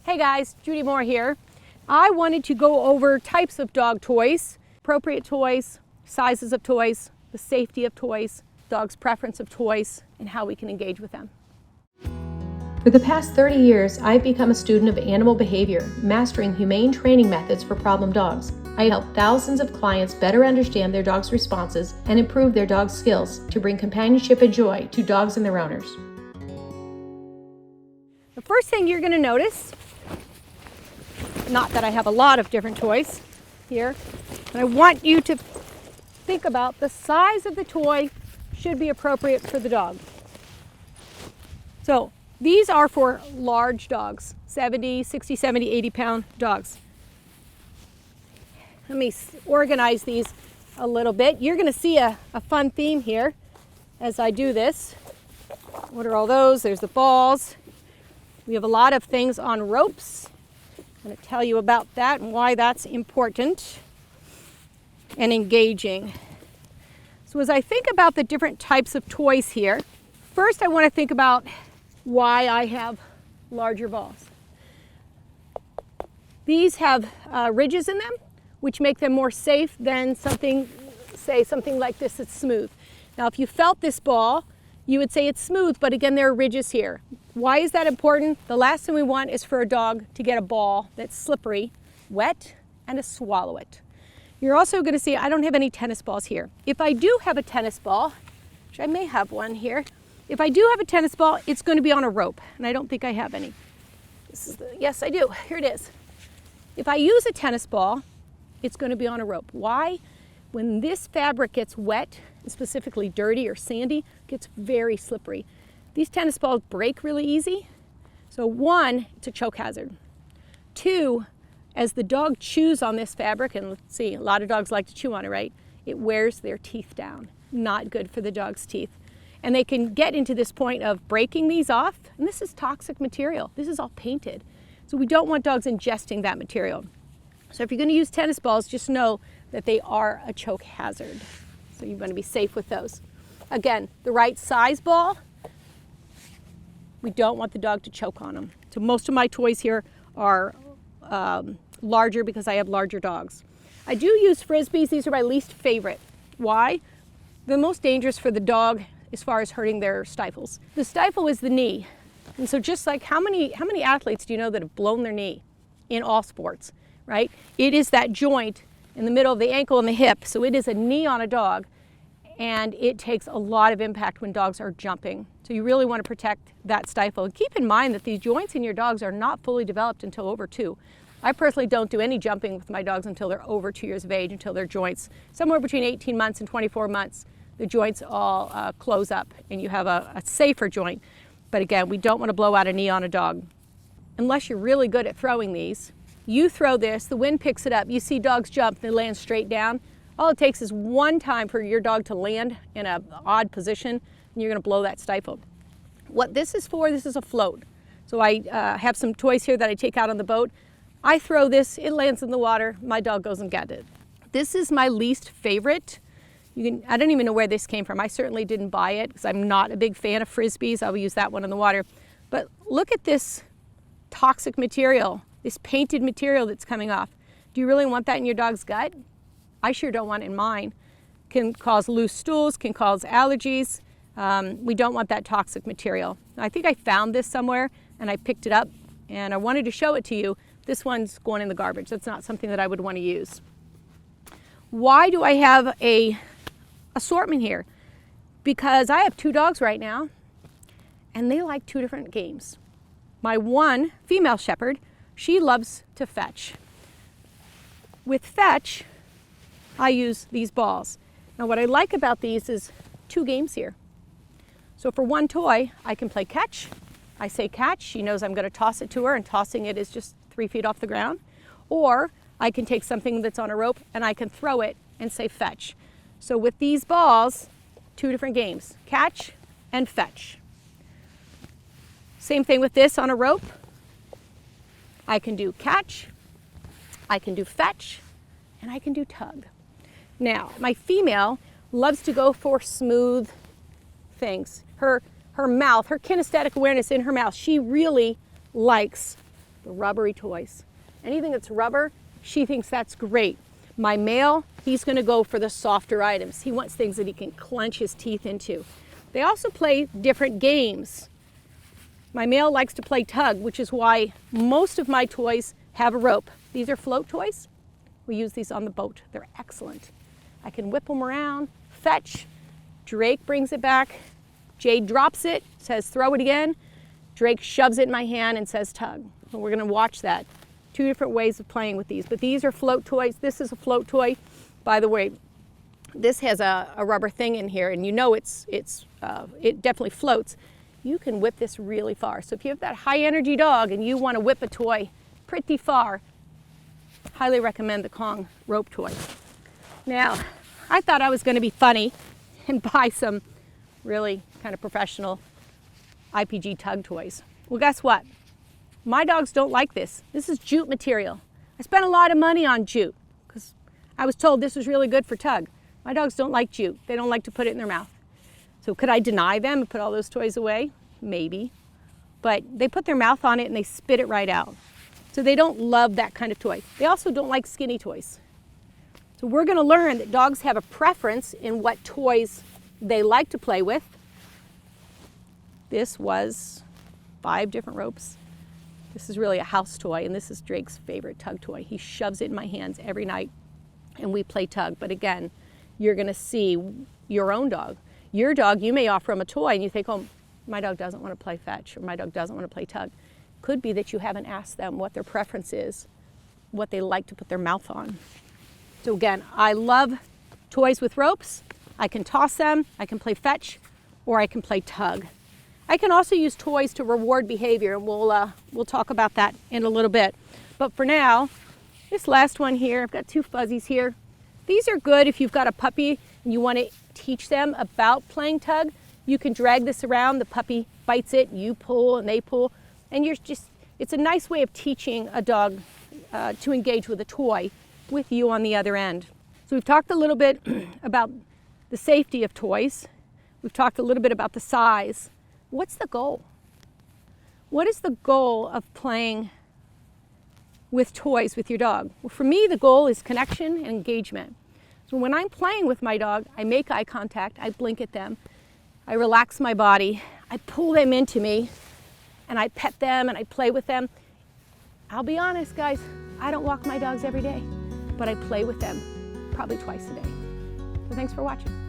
Hey guys, Judy Moore here. I wanted to go over types of dog toys, appropriate toys, sizes of toys, the safety of toys, dog's preference of toys, and how we can engage with them. For the past 30 years, I've become a student of animal behavior, mastering humane training methods for problem dogs. I help thousands of clients better understand their dog's responses and improve their dog's skills to bring companionship and joy to dogs and their owners. The first thing you're going to notice, not that I have a lot of different toys here, but I want you to think about the size of the toy should be appropriate for the dog. So these are for large dogs, 60, 70, 80 pound dogs. Let me organize these a little bit. You're going to see a fun theme here as I do this. What are all those? There's the balls. We have a lot of things on ropes. I'm going to tell you about that and why that's important and engaging. So as I think about the different types of toys here, first I want to think about why I have larger balls. These have ridges in them, which make them more safe than something like this that's smooth. Now if you felt this ball, you would say it's smooth, but again there are ridges here. Why is that important? The last thing we want is for a dog to get a ball that's slippery, wet, and to swallow it. You're also going to see I don't have any tennis balls here. If I do have a tennis ball, which I may have one here, if I do have a tennis ball, it's going to be on a rope, and I don't think I have any. Yes, I do. Here it is. If I use a tennis ball, it's going to be on a rope. Why? When this fabric gets wet, specifically dirty or sandy, it gets very slippery. These tennis balls break really easy. So one, it's a choke hazard. Two, as the dog chews on this fabric, and let's see, a lot of dogs like to chew on it, right? It wears their teeth down. Not good for the dog's teeth. And they can get into this point of breaking these off, and this is toxic material. This is all painted. So we don't want dogs ingesting that material. So if you're going to use tennis balls, just know that they are a choke hazard. So you want to be safe with those. Again, the right size ball, we don't want the dog to choke on them. So most of my toys here are larger because I have larger dogs. I do use Frisbees. These are my least favorite. Why? They're most dangerous for the dog as far as hurting their stifles. The stifle is the knee. And so just like how many athletes do you know that have blown their knee in all sports, right? It is that joint in the middle of the ankle and the hip. So it is a knee on a dog, and it takes a lot of impact when dogs are jumping. So you really want to protect that stifle. And keep in mind that these joints in your dogs are not fully developed until over 2. I personally don't do any jumping with my dogs until they're over 2 years of age, until their joints, somewhere between 18 months and 24 months, the joints all close up and you have a safer joint. But again, we don't want to blow out a knee on a dog. Unless you're really good at throwing these, you throw this, the wind picks it up, you see dogs jump, they land straight down. All it takes is one time for your dog to land in an odd position, and you're going to blow that stifle. What this is for, this is a float. So I have some toys here that I take out on the boat. I throw this, it lands in the water, my dog goes and gets it. This is my least favorite. I don't even know where this came from. I certainly didn't buy it because I'm not a big fan of Frisbees. I will use that one in the water. But look at this toxic material, this painted material that's coming off. Do you really want that in your dog's gut? I sure don't want it in mine. Can cause loose stools, can cause allergies. We don't want that toxic material. I think I found this somewhere and I picked it up and I wanted to show it to you. This one's going in the garbage. That's not something that I would want to use. Why do I have a assortment here? Because I have 2 dogs right now and they like 2 different games. My one female shepherd, she loves to fetch. With fetch, I use these balls. Now what I like about these is 2 games here. So for one toy, I can play catch. I say catch, she knows I'm going to toss it to her, and tossing it is just 3 feet off the ground. Or I can take something that's on a rope and I can throw it and say fetch. So with these balls, 2 different games, catch and fetch. Same thing with this on a rope. I can do catch, I can do fetch, and I can do tug. Now, my female loves to go for smooth things. Her mouth, her kinesthetic awareness in her mouth, she really likes the rubbery toys. Anything that's rubber, she thinks that's great. My male, he's going to go for the softer items. He wants things that he can clench his teeth into. They also play different games. My male likes to play tug, which is why most of my toys have a rope. These are float toys. We use these on the boat. They're excellent. I can whip them around, fetch. Drake brings it back. Jade drops it, says throw it again. Drake shoves it in my hand and says tug. And we're going to watch that. Two different ways of playing with these, but these are float toys. This is a float toy. By the way, this has a rubber thing in here, and you know it definitely floats. You can whip this really far. So if you have that high energy dog and you want to whip a toy pretty far, highly recommend the Kong rope toy. Now, I thought I was going to be funny and buy some really kind of professional IPG tug toys. Well, guess what? My dogs don't like this. This is jute material. I spent a lot of money on jute because I was told this was really good for tug. My dogs don't like jute. They don't like to put it in their mouth. So could I deny them and put all those toys away? Maybe. But they put their mouth on it and they spit it right out. So they don't love that kind of toy. They also don't like skinny toys. So we're going to learn that dogs have a preference in what toys they like to play with. This was 5 different ropes. This is really a house toy, and this is Drake's favorite tug toy. He shoves it in my hands every night, and we play tug. But again, you're going to see your own dog. Your dog, you may offer him a toy, and you think, oh, my dog doesn't want to play fetch, or my dog doesn't want to play tug. Could be that you haven't asked them what their preference is, what they like to put their mouth on. So again, I love toys with ropes. I can toss them, I can play fetch, or I can play tug. I can also use toys to reward behavior, and we'll talk about that in a little bit. But for now, this last one here, I've got 2 fuzzies here. These are good if you've got a puppy and you want to teach them about playing tug. You can drag this around, the puppy bites it, you pull and they pull, and it's a nice way of teaching a dog to engage with a toy with you on the other end. So we've talked a little bit about the safety of toys. We've talked a little bit about the size. What's the goal? What is the goal of playing with toys with your dog? Well, for me, the goal is connection and engagement. So when I'm playing with my dog, I make eye contact, I blink at them, I relax my body, I pull them into me, and I pet them and I play with them. I'll be honest, guys, I don't walk my dogs every day, but I play with them probably twice a day. So thanks for watching.